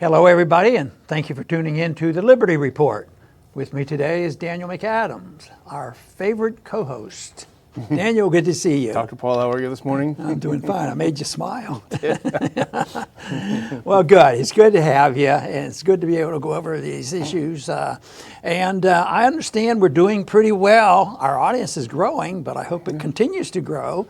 Hello, everybody, and thank you for tuning in to the Liberty Report. With me today is Daniel McAdams, our favorite co-host. Daniel, good to see you. Dr. Paul, how are you this morning? I'm doing fine. I made you smile. Well, good. It's good to have you, and it's good to be able to go over these issues. And I understand we're doing pretty well. Our audience is growing, but I hope it continues to grow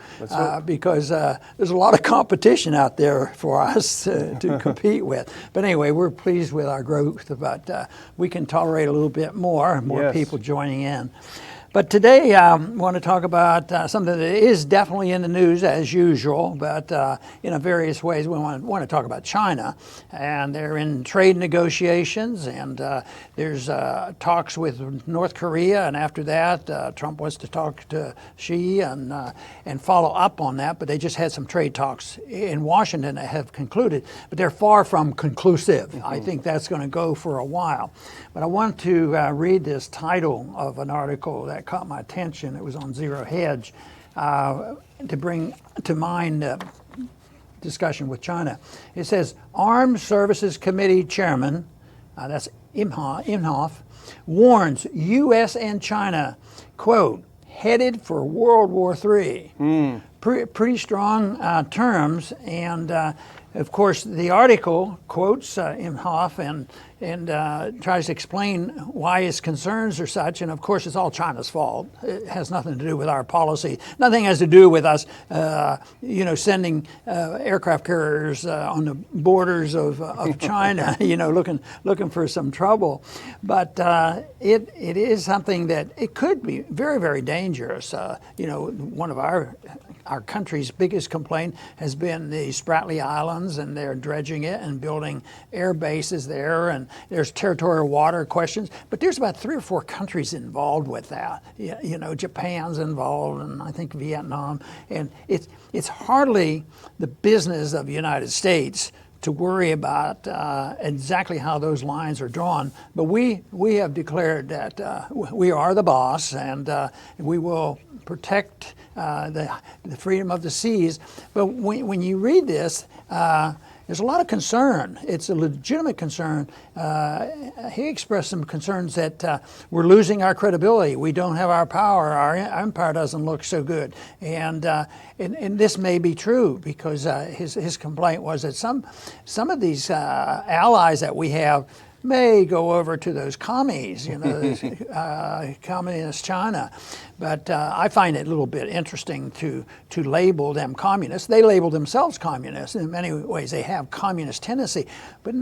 because there's a lot of competition out there for us to compete with. But anyway, we're pleased with our growth, but we can tolerate a little bit more people joining in. But today I want to talk about something that is definitely in the news as usual, but in various ways. We want to talk about China, and they're in trade negotiations, and there's talks with North Korea, and after that Trump wants to talk to Xi and follow up on that, but they just had some trade talks in Washington that have concluded, but they're far from conclusive. Mm-hmm. I think that's going to go for a while. But I want to read this title of an article that caught my attention. It was on Zero Hedge to bring to mind discussion with China. It says, Armed Services Committee Chairman, that's Inhofe, warns U.S. and China, quote, headed for World War III. Pretty strong terms, and of course the article quotes Inhofe and tries to explain why his concerns are such, and of course it's all China's fault. It has nothing to do with our policy. Nothing has to do with us, sending aircraft carriers on the borders of China, looking for some trouble. But it is something that it could be very, very dangerous. One of our country's biggest complaint has been the Spratley Islands, and they're dredging it and building air bases there, and there's territorial water questions. But there's about 3 or 4 countries involved with that. Japan's involved, and I think Vietnam. And it's hardly the business of the United States to worry about exactly how those lines are drawn. But we have declared that we are the boss, and we will protect the freedom of the seas. But when you read this, there's a lot of concern. It's a legitimate concern. He expressed some concerns that we're losing our credibility. We don't have our power. Our empire doesn't look so good. And this may be true because his complaint was that some of these allies that we have may go over to those commies, communist China. But I find it a little bit interesting to label them communists. They label themselves communists. In many ways, they have communist tendency, but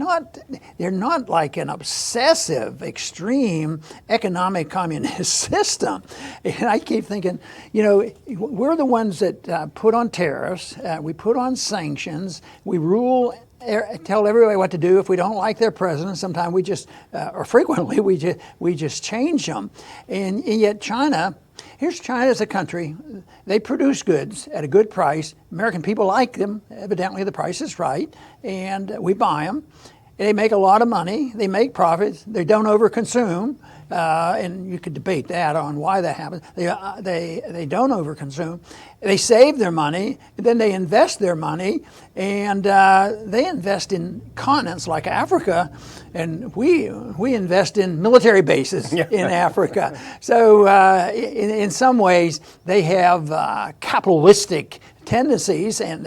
they're not like an obsessive, extreme economic communist system. And I keep thinking, we're the ones that put on tariffs, we put on sanctions, we rule, tell everybody what to do. If we don't like their president, sometimes we just, or frequently, we just change them. And yet here's China as a country. They produce goods at a good price. American people like them. Evidently, the price is right, and we buy them. They make a lot of money. They make profits. They don't overconsume. And you could debate that on why that happens. They don't overconsume. They save their money, and then they invest their money, and they invest in continents like Africa, and we invest in military bases in Africa. So in some ways, they have capitalistic tendencies, and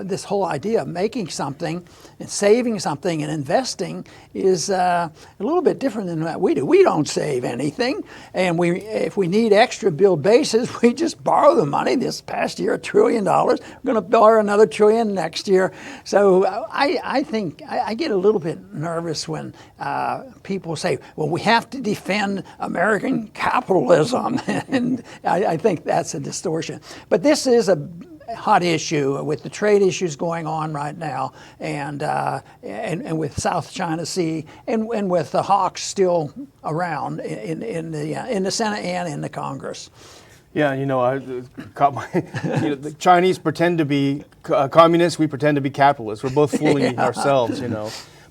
this whole idea of making something and saving something and investing is a little bit different than what we do. We don't save anything, and if we need extra build bases, we just borrow the money. This past year, $1 trillion. We're going to borrow another $1 trillion next year. So I think I get a little bit nervous when people say, well, we have to defend American capitalism, and I think that's a distortion. But this is a hot issue with the trade issues going on right now, and with South China Sea, and with the hawks still around in the Senate and in the Congress. Yeah, I caught the Chinese pretend to be communists. We pretend to be capitalists. We're both fooling ourselves.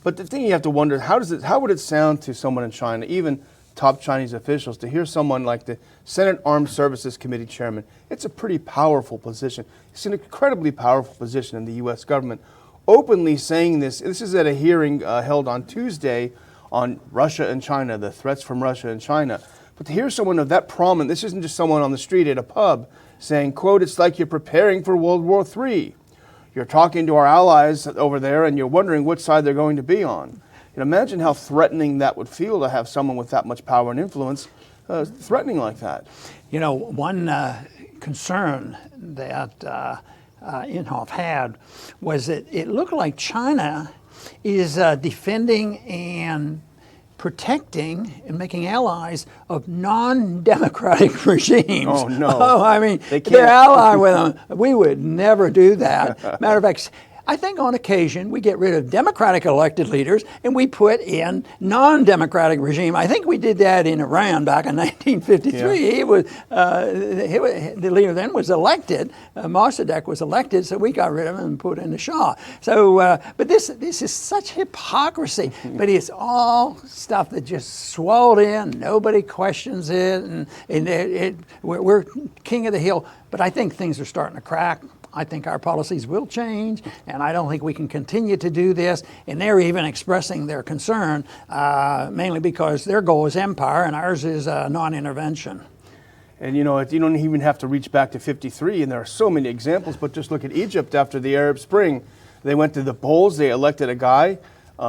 But the thing you have to wonder, how would it sound to someone in China, even top Chinese officials, to hear someone like the Senate Armed Services Committee Chairman? It's a pretty powerful position. It's an incredibly powerful position in the U.S. government, openly saying this. This is at a hearing held on Tuesday on Russia and China, the threats from Russia and China. But to hear someone of that prominent, this isn't just someone on the street at a pub saying, quote, "It's like you're preparing for World War III. You're talking to our allies over there and you're wondering which side they're going to be on." You know, imagine how threatening that would feel to have someone with that much power and influence threatening like that. You know, one concern that Inhofe had was that it looked like China is defending and protecting and making allies of non-democratic regimes. Oh, no. Oh, I mean, they're allied with them. We would never do that. Matter of fact, I think on occasion we get rid of democratic elected leaders and we put in non-democratic regime. I think we did that in Iran back in 1953. Yeah. The leader then was elected. Mossadegh was elected, so we got rid of him and put in the Shah. So, but this is such hypocrisy. But it's all stuff that just swelled in. Nobody questions it, and we're king of the hill. But I think things are starting to crack. I think our policies will change, and I don't think we can continue to do this. And they're even expressing their concern, mainly because their goal is empire and ours is non-intervention. And you know, you don't even have to reach back to 53, and there are so many examples, but just look at Egypt after the Arab Spring. They went to the polls, they elected a guy.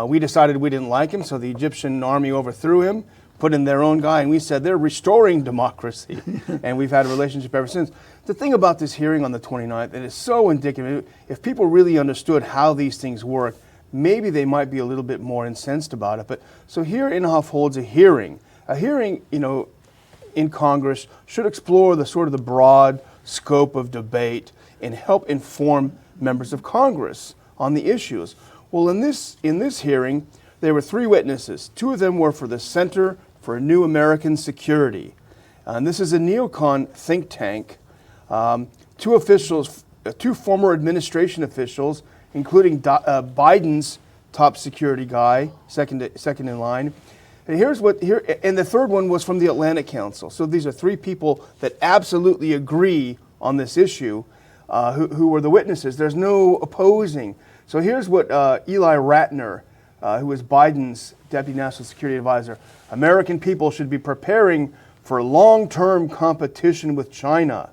We decided we didn't like him, so the Egyptian army overthrew him, put in their own guy, and we said they're restoring democracy. And we've had a relationship ever since. The thing about this hearing on the 29th, it is so indicative. If people really understood how these things work, maybe they might be a little bit more incensed about it. But so here Inhofe holds a hearing. A hearing, you know, in Congress should explore the sort of the broad scope of debate and help inform members of Congress on the issues. Well, in this hearing, there were 3 witnesses. 2 of them were for the Center for New American Security. And this is a neocon think tank. 2 officials, 2 former administration officials, including Biden's top security guy, second in line. And and the 3rd one was from the Atlantic Council. So these are 3 people that absolutely agree on this issue, who were the witnesses. There's no opposing. So here's what Eli Ratner, who was Biden's Deputy National Security Advisor: American people should be preparing for long-term competition with China.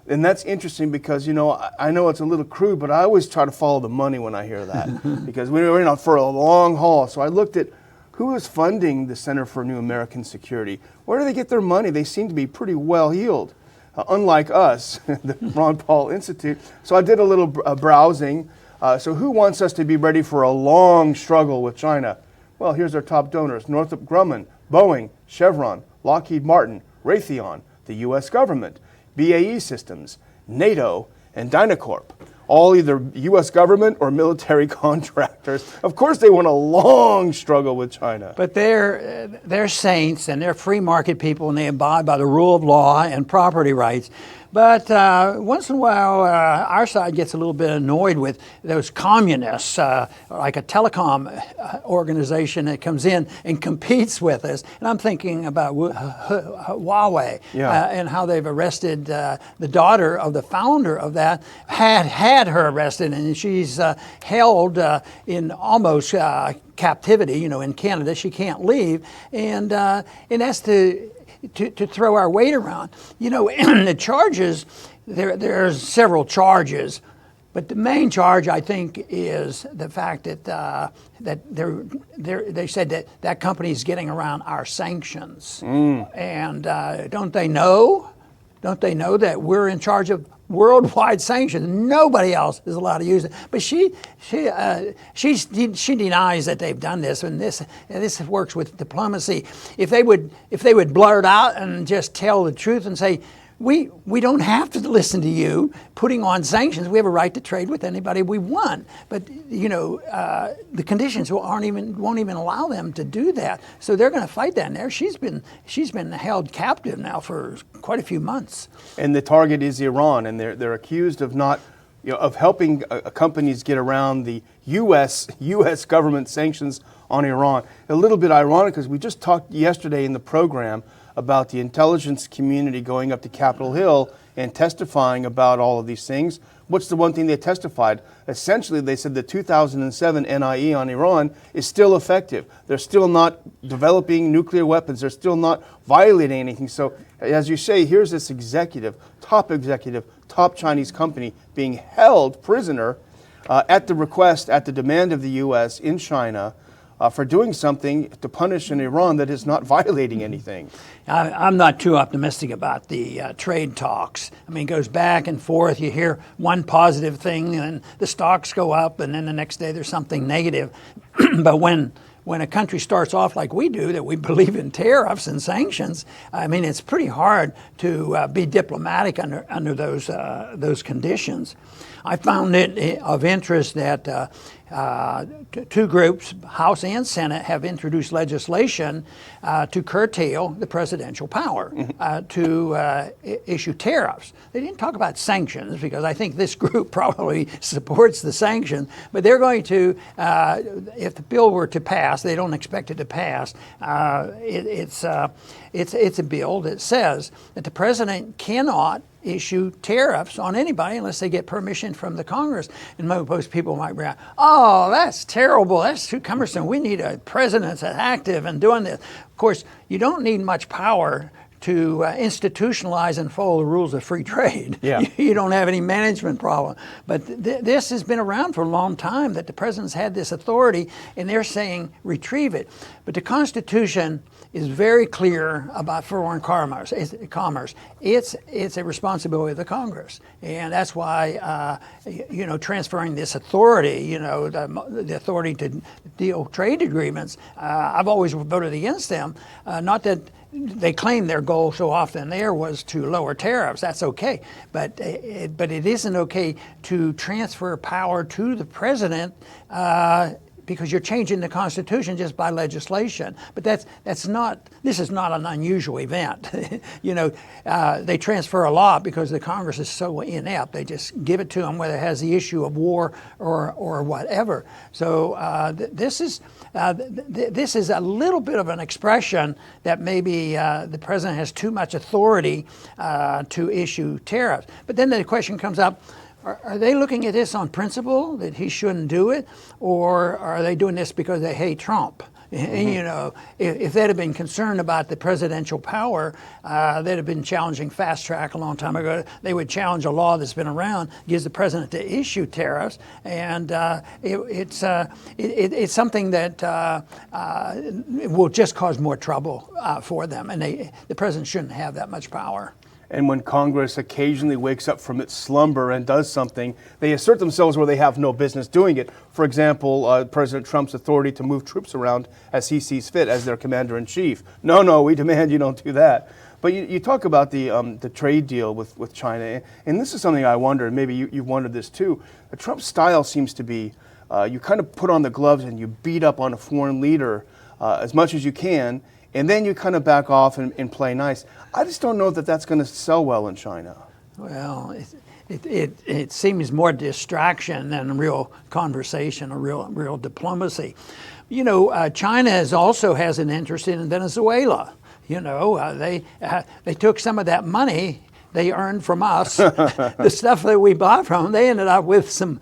And that's interesting because, you know, I know it's a little crude, but I always try to follow the money when I hear that because we're in for a long haul. So I looked at who is funding the Center for New American Security. Where do they get their money? They seem to be pretty well-heeled, unlike us, the Ron Paul Institute. So I did a little browsing. So who wants us to be ready for a long struggle with China? Well, here's our top donors: Northrop Grumman, Boeing, Chevron, Lockheed Martin, Raytheon, the U.S. government, BAE Systems, NATO, and Dynacorp. All either U.S. government or military contractors. Of course, they want a long struggle with China. But they're saints and they're free market people, and they abide by the rule of law and property rights. But once in a while, our side gets a little bit annoyed with those communists, like a telecom organization that comes in and competes with us. And I'm thinking about Huawei and how they've arrested the daughter of the founder of that, had her arrested, and she's held in almost captivity, you know, in Canada. She can't leave. And that's to throw our weight around. You know, the charges, there's several charges, but the main charge, I think, is the fact that they said that company is getting around our sanctions. And don't they know that we're in charge of worldwide sanctions? Nobody else is allowed to use it. But she denies that they've done this, and this works with diplomacy. If they would blurt out and just tell the truth and say, we don't have to listen to you putting on sanctions. We have a right to trade with anybody we want. But you know, the conditions won't even allow them to do that. So they're going to fight that. And there, she's been held captive now for quite a few months. And the target is Iran, and they're accused of not, you know, of helping companies get around the U.S. government sanctions on Iran. A little bit ironic because we just talked yesterday in the program about the intelligence community going up to Capitol Hill and testifying about all of these things, what's the one thing they testified? Essentially, they said the 2007 NIE on Iran is still effective. They're still not developing nuclear weapons. They're still not violating anything. So, as you say, here's this executive, top Chinese company being held prisoner at the request, at the demand of the U.S. in China, for doing something to punish an Iran that is not violating anything. I'm not too optimistic about the trade talks. I mean, it goes back and forth. You hear one positive thing, and the stocks go up, and then the next day there's something negative. But when a country starts off like we do, that we believe in tariffs and sanctions, I mean, it's pretty hard to be diplomatic under those conditions. I found it of interest that two groups, House and Senate, have introduced legislation to curtail the presidential power, to issue tariffs. They didn't talk about sanctions, because I think this group probably supports the sanctions, but they're going to, if the bill were to pass, they don't expect it to pass, it's a bill that says that the president cannot issue tariffs on anybody unless they get permission from the Congress. And most people might react, oh, that's terrible, that's too cumbersome, we need a president that's active and doing this. Of course, you don't need much power to institutionalize and follow the rules of free trade. Yeah. You don't have any management problem. But this has been around for a long time, that the president's had this authority, and they're saying retrieve it. But the Constitution is very clear about foreign commerce. It's a responsibility of the Congress, and that's why transferring this authority, the authority to deal trade agreements. I've always voted against them. Not that they claim their goal so often there was to lower tariffs. That's okay, but it isn't okay to transfer power to the president. Because you're changing the Constitution just by legislation. But this is not an unusual event. They transfer a law because the Congress is so inept. They just give it to them, whether it has the issue of war or whatever. So this is a little bit of an expression that maybe the president has too much authority to issue tariffs. But then the question comes up, are they looking at this on principle, that he shouldn't do it, or are they doing this because they hate Trump? Mm-hmm. If they'd have been concerned about the presidential power, they'd have been challenging fast track a long time ago. They would challenge a law that's been around, gives the president to issue tariffs, and it's something that will just cause more trouble for them, and the president shouldn't have that much power. And when Congress occasionally wakes up from its slumber and does something, they assert themselves where they have no business doing it. For example, President Trump's authority to move troops around as he sees fit as their commander-in-chief. No, we demand you don't do that. But you talk about the trade deal with China, and this is something I wonder, and maybe you've wondered this too. Trump's style seems to be, you kind of put on the gloves and you beat up on a foreign leader as much as you can, and then you kind of back off and play nice. I just don't know that that's going to sell well in China. Well, it seems more distraction than real conversation or real diplomacy. China also has an interest in Venezuela. They took some of that money they earned from us, the stuff that we bought from them. They ended up with some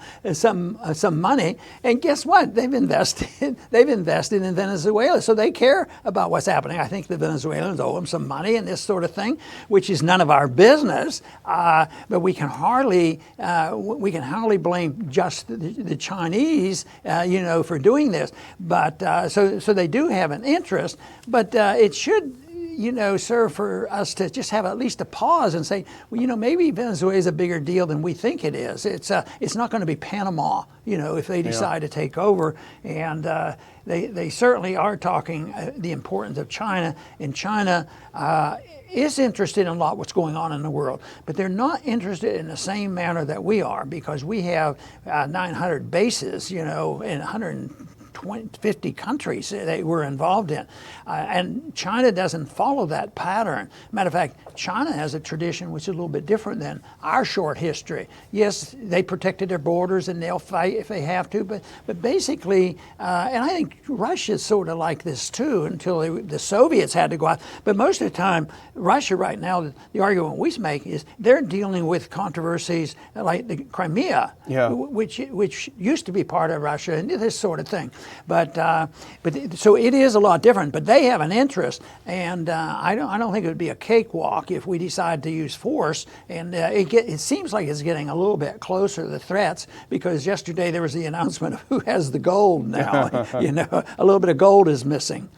money, and guess what? They've invested in Venezuela, so they care about what's happening. I think the Venezuelans owe them some money and this sort of thing, which is none of our business. But we can hardly blame just the Chinese, for doing this. But so they do have an interest, but it should serve for us to just have at least a pause and say, well, maybe Venezuela is a bigger deal than we think it is. It's not going to be Panama, if they decide to take over. And they certainly are talking the importance of China. And China is interested in a lot what's going on in the world, but they're not interested in the same manner that we are, because we have 900 bases, and 120 50 countries they were involved in. And China doesn't follow that pattern. Matter of fact, China has a tradition which is a little bit different than our short history. Yes, they protected their borders and they'll fight if they have to, but basically, and I think Russia's sort of like this too until the Soviets had to go out. But most of the time, Russia right now, the argument we make is they're dealing with controversies like the Crimea, which used to be part of Russia and this sort of thing. But so it is a lot different. But they have an interest, and I don't think it would be a cakewalk if we decide to use force. And it seems like it's getting a little bit closer to the threats because yesterday there was the announcement of who has the gold now. You know, a little bit of gold is missing.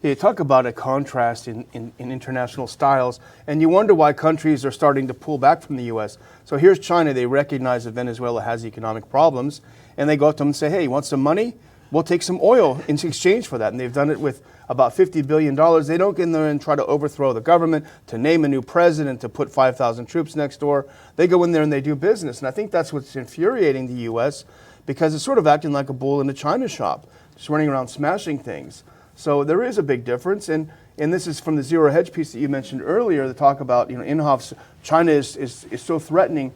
Yeah, you talk about a contrast in international styles, and you wonder why countries are starting to pull back from the U.S. So here's China. They recognize that Venezuela has economic problems, and they go up to them and say, hey, you want some money? We'll take some oil in exchange for that. And they've done it with about $50 billion. They don't get in there and try to overthrow the government, to name a new president, to put 5,000 troops next door. They go in there and they do business. And I think that's what's infuriating the U.S. because it's sort of acting like a bull in a china shop, just running around smashing things. So there is a big difference, and this is from the zero hedge piece that you mentioned earlier. The talk about Inhofe's China is so threatening.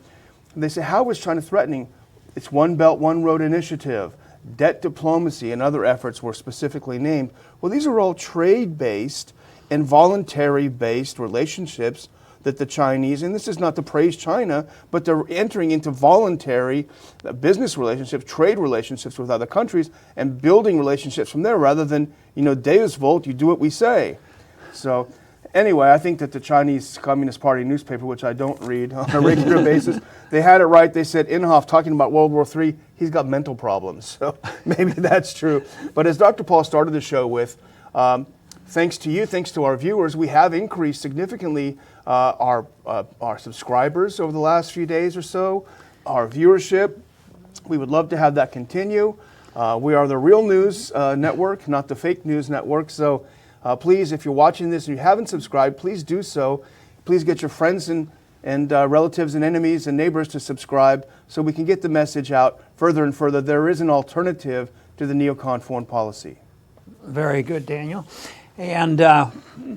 And they say, how is China threatening? It's One Belt, One Road initiative, debt diplomacy, and other efforts were specifically named. Well, these are all trade-based and voluntary-based relationships that the Chinese, and this is not to praise China, but they're entering into voluntary business relationships, trade relationships with other countries, and building relationships from there rather than, Deus Vult, you do what we say. So anyway, I think that the Chinese Communist Party newspaper, which I don't read on a regular basis, they had it right. They said Inhofe, talking about World War III, he's got mental problems. So maybe that's true. But as Dr. Paul started the show with, thanks to you, thanks to our viewers, we have increased significantly our subscribers over the last few days or so, our viewership. We would love to have that continue. We are the real news network, not the fake news network. So please, if you're watching this and you haven't subscribed, please do so. Please get your friends and relatives and enemies and neighbors to subscribe so we can get the message out further and further. There is an alternative to the neocon foreign policy. Very good, Daniel. And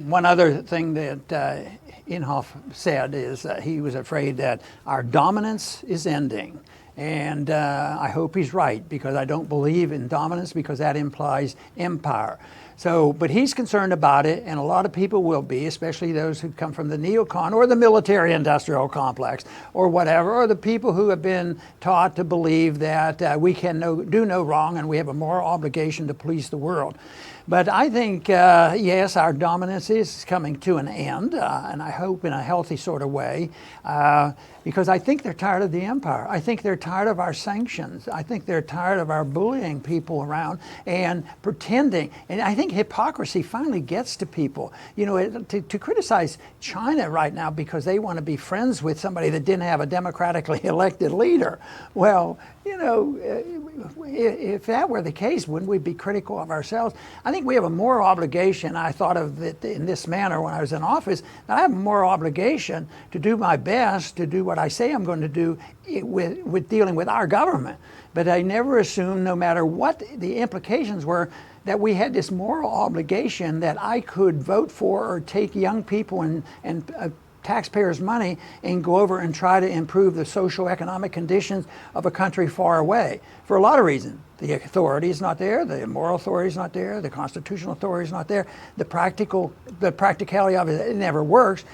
one other thing that Inhofe said is that he was afraid that our dominance is ending. And I hope he's right, because I don't believe in dominance, because that implies empire. So, but he's concerned about it, and a lot of people will be, especially those who come from the neocon or the military-industrial complex or whatever, or the people who have been taught to believe that we can do no wrong and we have a moral obligation to please the world. But I think, yes, our dominance is coming to an end, and I hope in a healthy sort of way, because I think they're tired of the empire. I think they're tired of our sanctions. I think they're tired of our bullying people around and pretending. And I think hypocrisy finally gets to people. To criticize China right now because they want to be friends with somebody that didn't have a democratically elected leader. Well, if that were the case, wouldn't we be critical of ourselves? I think we have a moral obligation. I thought of it in this manner when I was in office, that I have a moral obligation to do my best to do what I say I'm going to do with dealing with our government. But I never assumed, no matter what the implications were, that we had this moral obligation that I could vote for or take young people and taxpayers' money and go over and try to improve the socioeconomic conditions of a country far away for a lot of reasons. The authority is not there, the moral authority is not there, the constitutional authority is not there, the practicality of it never works.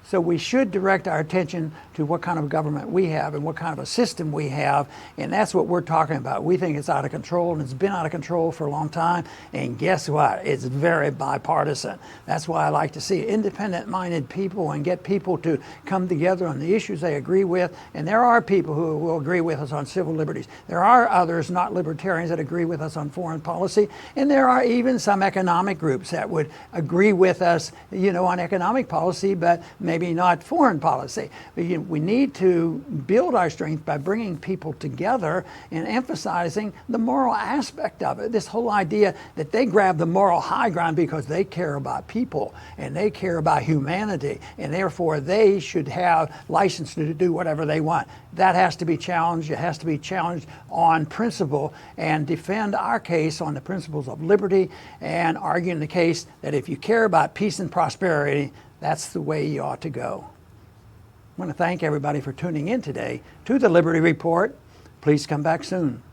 So we should direct our attention to what kind of government we have and what kind of a system we have, and that's what we're talking about. We think it's out of control, and it's been out of control for a long time, and guess what? It's very bipartisan. That's why I like to see independent-minded people and get people to come together on the issues they agree with, and there are people who will agree with us on civil liberties. There are others, not libertarians, that agree with us on foreign policy, and there are even some economic groups that would agree with us, on economic policy, but maybe maybe not foreign policy. We need to build our strength by bringing people together and emphasizing the moral aspect of it. This whole idea that they grab the moral high ground because they care about people and they care about humanity, and therefore they should have license to do whatever they want. That has to be challenged. It has to be challenged on principle, and defend our case on the principles of liberty, and arguing the case that if you care about peace and prosperity, that's the way you ought to go. I want to thank everybody for tuning in today to the Liberty Report. Please come back soon.